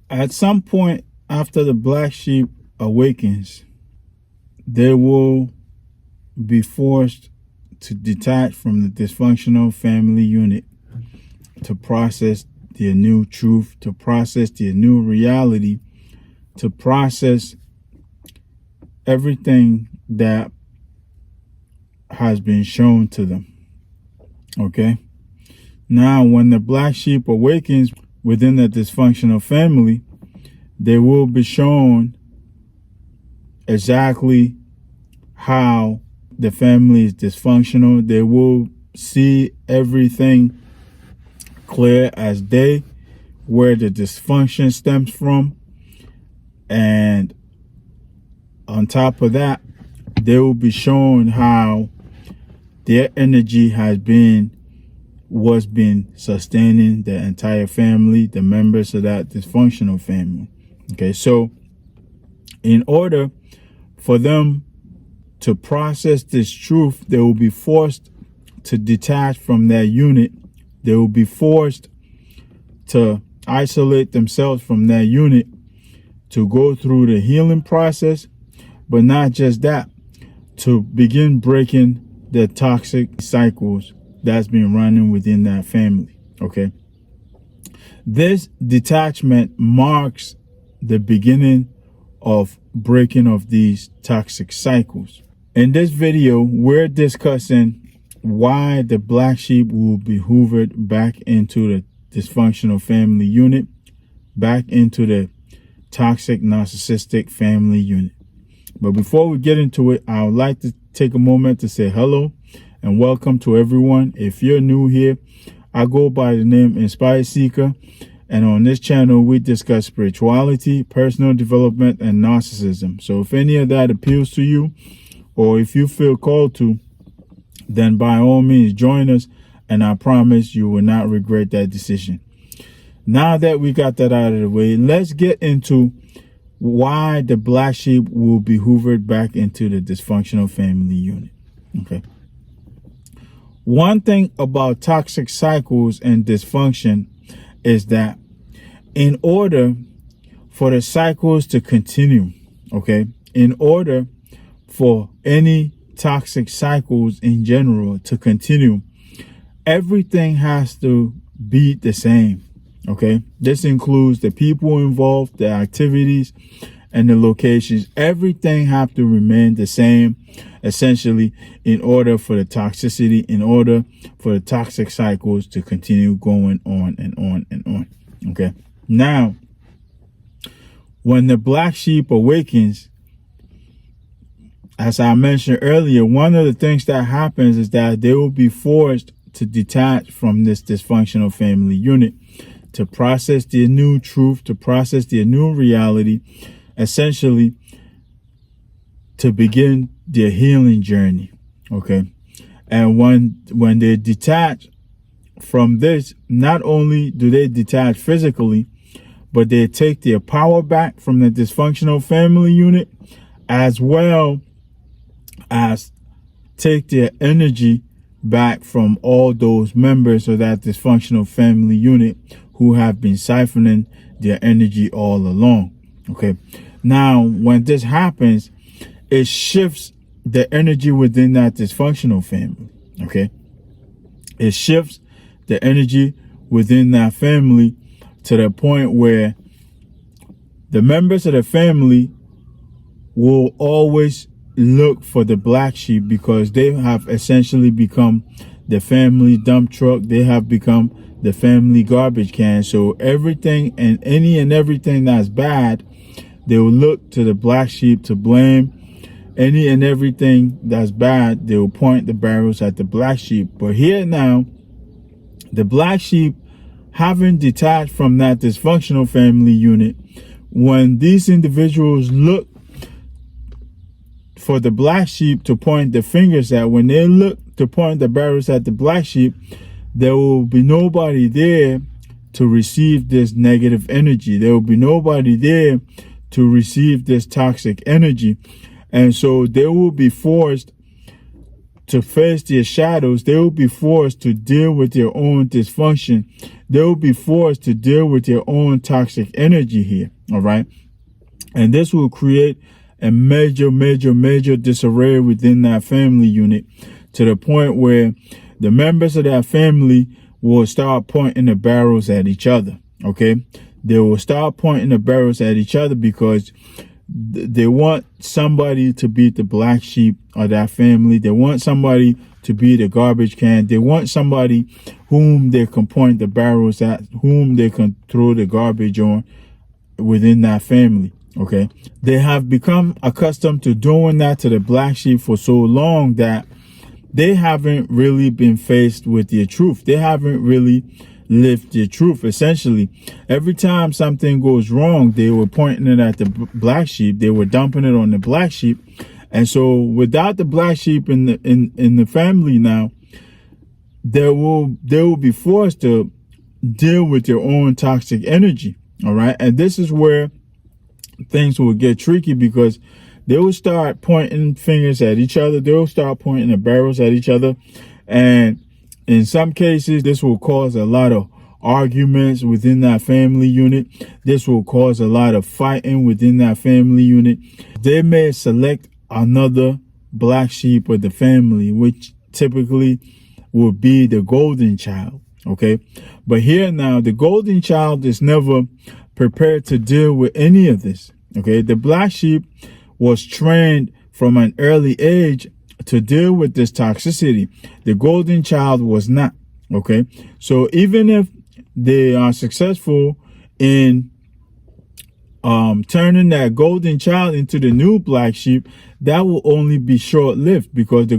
At some point after the black sheep awakens, they will be forced to detach from the dysfunctional family unit to process their new truth, to process their new reality, to process everything that has been shown to them. Okay? Now, when the black sheep awakens within the dysfunctional family, they will be shown exactly how the family is dysfunctional. They will see everything clear as day, where the dysfunction stems from. And on top of that, they will be shown how their energy was been sustaining the entire family, the members of that dysfunctional family. Okay, so in order for them to process this truth, they will be forced to detach from that unit. They will be forced to isolate themselves from that unit, to go through the healing process, but not just that, to begin breaking the toxic cycles that's been running within that family. Okay, this detachment marks the beginning of breaking of these toxic cycles. In this video, we're discussing why the black sheep will be hoovered back into the dysfunctional family unit, back into the toxic narcissistic family unit. But before we get into it, I would like to take a moment to say hello and welcome to everyone. If you're new here, I go by the name Inspired Seeker, and on this channel we discuss spirituality, personal development, and narcissism. So if any of that appeals to you, or if you feel called to, then by all means join us, and I promise you will not regret that decision. Now that we got that out of the way, let's get into why the black sheep will be hoovered back into the dysfunctional family unit. Okay. One thing about toxic cycles and dysfunction is that in order for the cycles to continue, okay, in order for any toxic cycles in general to continue, everything has to be the same. Okay, this includes the people involved, the activities, and the locations. Everything have to remain the same, essentially, in order for the toxicity, in order for the toxic cycles to continue going on and on and on. Okay, now, when the black sheep awakens, as I mentioned earlier, one of the things that happens is that they will be forced to detach from this dysfunctional family unit, to process their new truth, to process their new reality, essentially to begin their healing journey. Okay, and when they detach from this, not only do they detach physically, but they take their power back from the dysfunctional family unit, as well as take their energy back from all those members of that dysfunctional family unit who have been siphoning their energy all along. Okay, now when this happens, it shifts the energy within that dysfunctional family. Okay, it shifts the energy within that family to the point where the members of the family will always look for the black sheep, because they have essentially become the family dump truck. They have become the family garbage can. So everything and everything that's bad, they will look to the black sheep to blame. Any and everything that's bad, they will point the barrels at the black sheep. But here now, the black sheep, having detached from that dysfunctional family unit, when these individuals look for the black sheep to point the fingers at, when they look to point the barrels at the black sheep, there will be nobody there to receive this negative energy. There will be nobody there to receive this toxic energy. And so they will be forced to face their shadows. They will be forced to deal with their own dysfunction. they will be forced to deal with their own toxic energy here. All right. And this will create a major disarray within that family unit, to the point where the members of that family will start pointing the barrels at each other. Okay. They will start pointing the barrels at each other because they want somebody to be the black sheep of that family. They want somebody to be the garbage can. They want somebody whom they can point the barrels at, whom they can throw the garbage on within that family. Okay. They have become accustomed to doing that to the black sheep for so long that they haven't really been faced with their truth. They haven't really lived their truth. Essentially, every time something goes wrong, they were pointing it at the black sheep. They were dumping it on the black sheep. And so without the black sheep in the family now, they will be forced to deal with their own toxic energy. All right. And this is where things will get tricky, because they will start pointing fingers at each other. They will start pointing the barrels at each other. And in some cases, this will cause a lot of arguments within that family unit. This will cause a lot of fighting within that family unit. They may select another black sheep of the family, which typically will be the golden child. Okay. But here now, the golden child is never prepared to deal with any of this. Okay. The black sheep was trained from an early age to deal with this toxicity. The golden child was not. Okay. So even if they are successful in turning that golden child into the new black sheep, that will only be short-lived, because the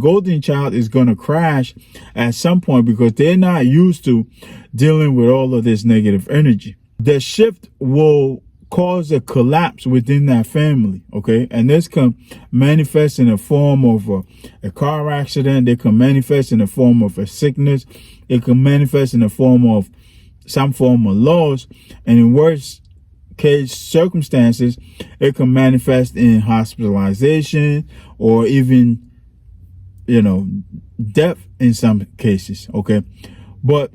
golden child is going to crash at some point, because they're not used to dealing with all of this negative energy. The shift will cause a collapse within that family. Okay. And this can manifest in the form of a car accident. They can manifest in the form of a sickness. It can manifest in the form of some form of loss. And in worst case circumstances, it can manifest in hospitalization, or even, death in some cases. Okay. But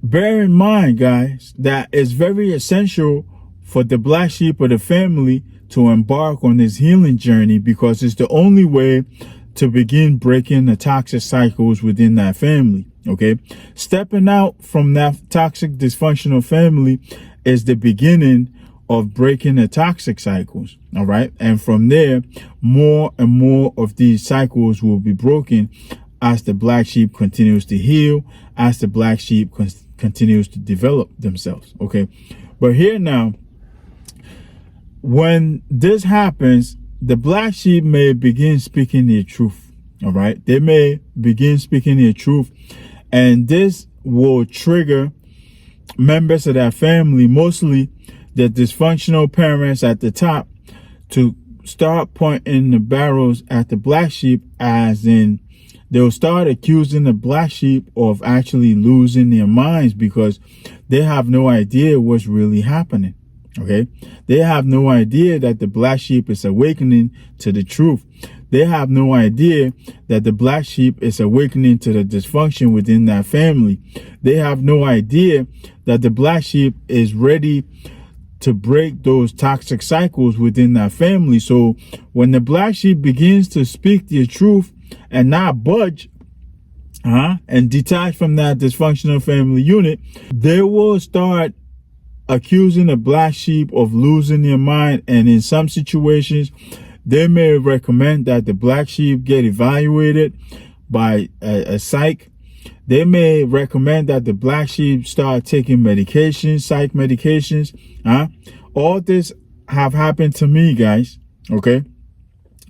bear in mind, guys, that it's very essential for the black sheep of the family to embark on this healing journey, because it's the only way to begin breaking the toxic cycles within that family. Okay. Stepping out from that toxic dysfunctional family is the beginning of breaking the toxic cycles. All right. And from there, more and more of these cycles will be broken as the black sheep continues to heal, as the black sheep continues to develop themselves. Okay. But here now, when this happens, the black sheep may begin speaking their truth. All right. They may begin speaking their truth, and this will trigger members of that family, mostly the dysfunctional parents at the top, to start pointing the barrels at the black sheep, as in they'll start accusing the black sheep of actually losing their minds, because they have no idea what's really happening. Okay. They have no idea that the black sheep is awakening to the truth. They have no idea that the black sheep is awakening to the dysfunction within that family. They have no idea that the black sheep is ready to break those toxic cycles within that family. So when the black sheep begins to speak their truth and not budge, and detach from that dysfunctional family unit, they will start accusing the black sheep of losing their mind. And in some situations, they may recommend that the black sheep get evaluated by a psych. They may recommend that the black sheep start taking medications, psych medications. All this have happened to me, guys. Okay.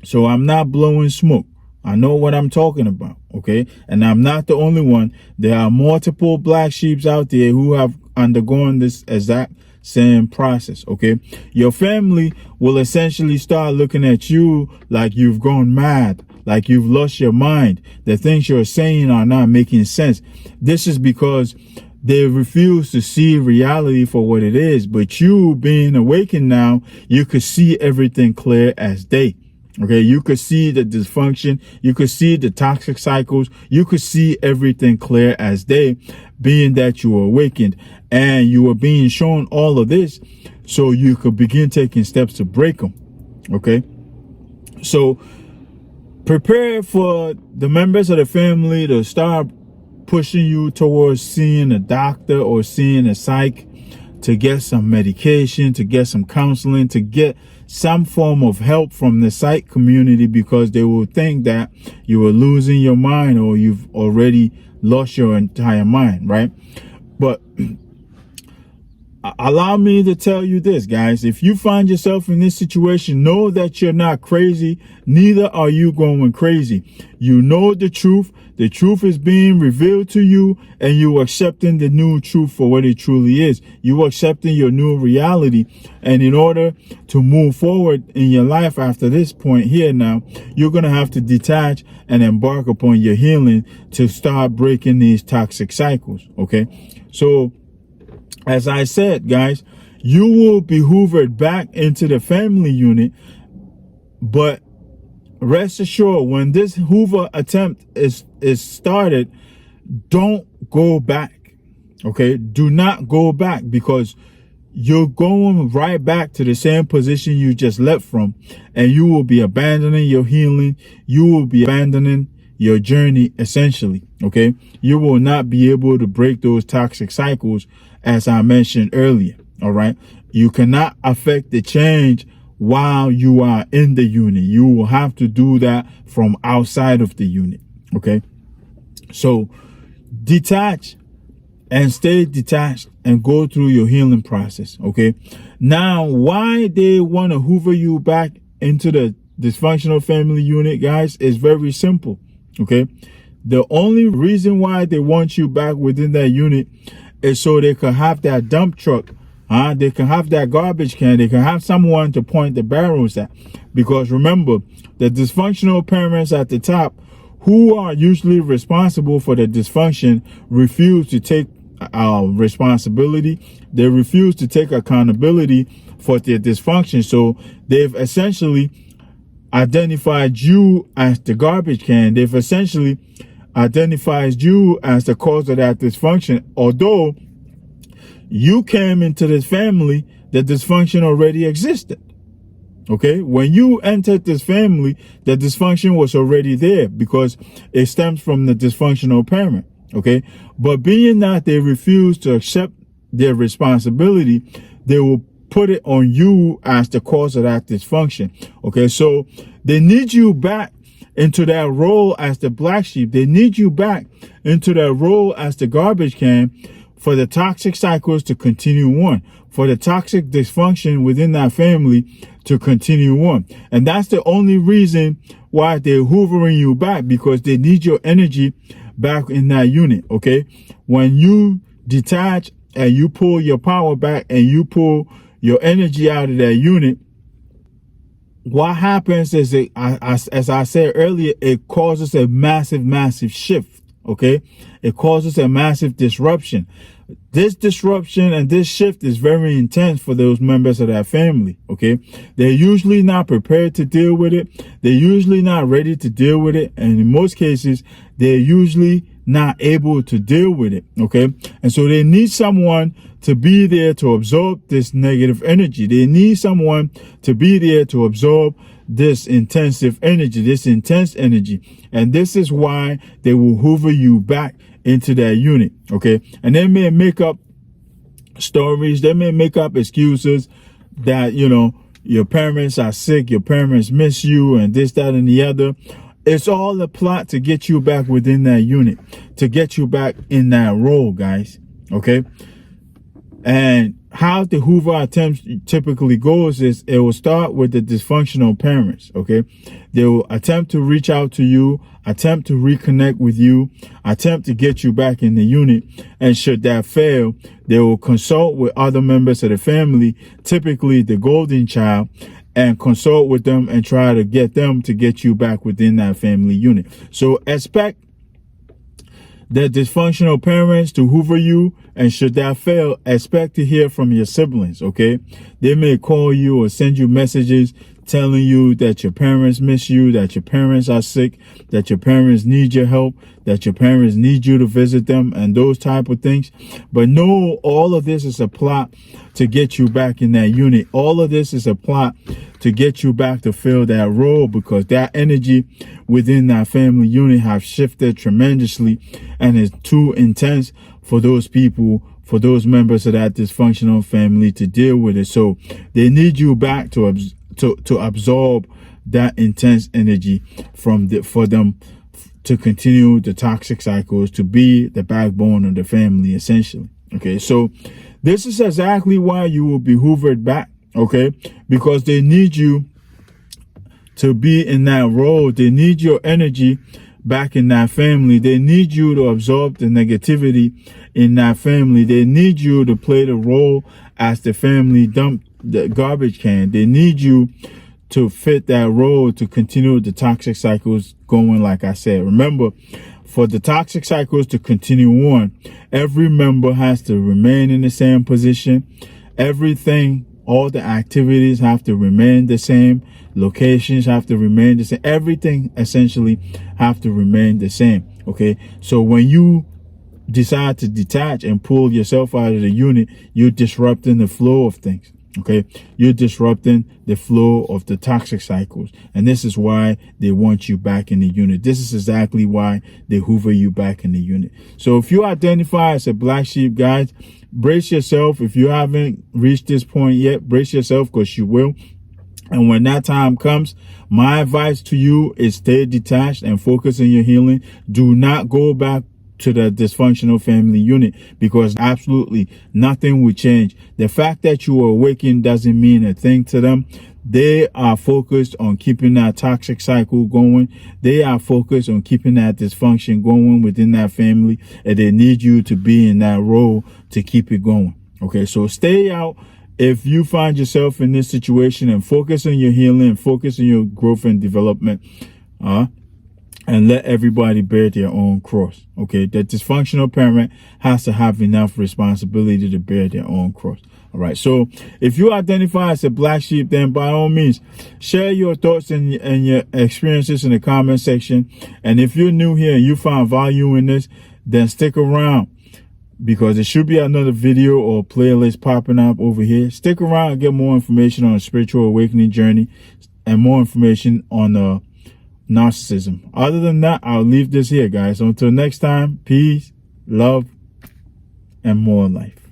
So I'm not blowing smoke. I know what I'm talking about. Okay. And I'm not the only one. There are multiple black sheeps out there who have undergone this exact same process. Okay. Your family will essentially start looking at you like you've gone mad, like you've lost your mind. The things you're saying are not making sense. This is because they refuse to see reality for what it is. But you being awakened now, you could see everything clear as day. Okay, you could see the dysfunction, you could see the toxic cycles, you could see everything clear as day, being that you were awakened and you were being shown all of this so you could begin taking steps to break them. Okay, so prepare for the members of the family to start pushing you towards seeing a doctor or seeing a psych, to get some medication, to get some counseling, to get some form of help from the psych community, because they will think that you are losing your mind or you've already lost your entire mind, right? But allow me to tell you this, guys. If you find yourself in this situation, know that you're not crazy. Neither are you going crazy. You know the truth. The truth is being revealed to you, and you accepting the new truth for what it truly is. You accepting your new reality. And in order to move forward in your life after this point here now, you're going to have to detach and embark upon your healing to start breaking these toxic cycles. Okay. So, as I said, guys, you will be hoovered back into the family unit, but rest assured, when this Hoover attempt is started, don't go back. Okay, do not go back, because you're going right back to the same position you just left from, and you will be abandoning your healing. You will be abandoning your journey, essentially. Okay, you will not be able to break those toxic cycles, as I mentioned earlier. All right, you cannot affect the change while you are in the unit. You will have to do that from outside of the unit. Okay, so detach and stay detached and go through your healing process. Okay, now why they want to hoover you back into the dysfunctional family unit, guys, is very simple. Okay, the only reason why they want you back within that unit is so they can have that dump truck. They can have that garbage can. They can have someone to point the barrels at. Because remember, the dysfunctional parents at the top, who are usually responsible for the dysfunction, refuse to take responsibility. They refuse to take accountability for their dysfunction. So they've essentially identified you as the garbage can. They've essentially identifies you as the cause of that dysfunction. Although you came into this family, the dysfunction already existed. Okay, when you entered this family, the dysfunction was already there because it stems from the dysfunctional parent. Okay, but being that they refuse to accept their responsibility, they will put it on you as the cause of that dysfunction. Okay, so they need you back into that role as the black sheep. They need you back into that role as the garbage can for the toxic cycles to continue on, for the toxic dysfunction within that family to continue on. And that's the only reason why they're hoovering you back, because they need your energy back in that unit. Okay, when you detach and you pull your power back and you pull your energy out of that unit, what happens is, as I said earlier, it causes a massive shift. Okay, it causes a massive disruption. This disruption and this shift is very intense for those members of that family. Okay, they're usually not prepared to deal with it. They're usually not ready to deal with it, and in most cases, they're usually not able to deal with it. Okay, and so they need someone to be there to absorb this negative energy. They need someone to be there to absorb this intensive energy, this intense energy. And this is why they will hoover you back into that unit. Okay, and they may make up stories, they may make up excuses that, you know, your parents are sick, your parents miss you, and this, that, and the other. It's all a plot to get you back within that unit, to get you back in that role, guys. Okay, and how the Hoover attempt typically goes is it will start with the dysfunctional parents. Okay, they will attempt to reach out to you, attempt to reconnect with you, attempt to get you back in the unit. And should that fail, they will consult with other members of the family, typically the golden child, and consult with them and try to get them to get you back within that family unit. So expect the dysfunctional parents to hoover you, and should that fail, expect to hear from your siblings. Okay, they may call you or send you messages telling you that your parents miss you, that your parents are sick, that your parents need your help, that your parents need you to visit them, and those type of things. But no, all of this is a plot to get you back in that unit. All of this is a plot to get you back to fill that role, because that energy within that family unit have shifted tremendously and is too intense for those people, for those members of that dysfunctional family to deal with it. So they need you back to absorb that intense energy for them to continue the toxic cycles, to be the backbone of the family, essentially. Okay, so this is exactly why you will be hoovered back, okay? Because they need you to be in that role. They need your energy back in that family. They need you to absorb the negativity in that family. They need you to play the role as the family dump the garbage can. They need you to fit that role to continue the toxic cycles going, like I said. Remember, for the toxic cycles to continue on, every member has to remain in the same position. Everything, all the activities have to remain the same. Locations have to remain the same. Everything essentially have to remain the same. Okay, so when you decide to detach and pull yourself out of the unit, you're disrupting the flow of things. Okay, you're disrupting the flow of the toxic cycles, and this is why they want you back in the unit. This is exactly why they hoover you back in the unit. So if you identify as a black sheep, guys, brace yourself. If you haven't reached this point yet, brace yourself, because you will. And when that time comes, my advice to you is stay detached and focus on your healing. Do not go back to the dysfunctional family unit, because absolutely nothing will change. The fact that you are awakened doesn't mean a thing to them. They are focused on keeping that toxic cycle going. They are focused on keeping that dysfunction going within that family, and they need you to be in that role to keep it going. Okay, so stay out if you find yourself in this situation, and focus on your healing, focus on your growth and development. And let everybody bear their own cross. Okay, the dysfunctional parent has to have enough responsibility to bear their own cross. All right, so if you identify as a black sheep, then by all means, share your thoughts and your experiences in the comment section. And if you're new here and you find value in this, then stick around, because there should be another video or playlist popping up over here. Stick around and get more information on a spiritual awakening journey, and more information on narcissism. Other than that, I'll leave this here, guys. Until next time, peace, love, and more life.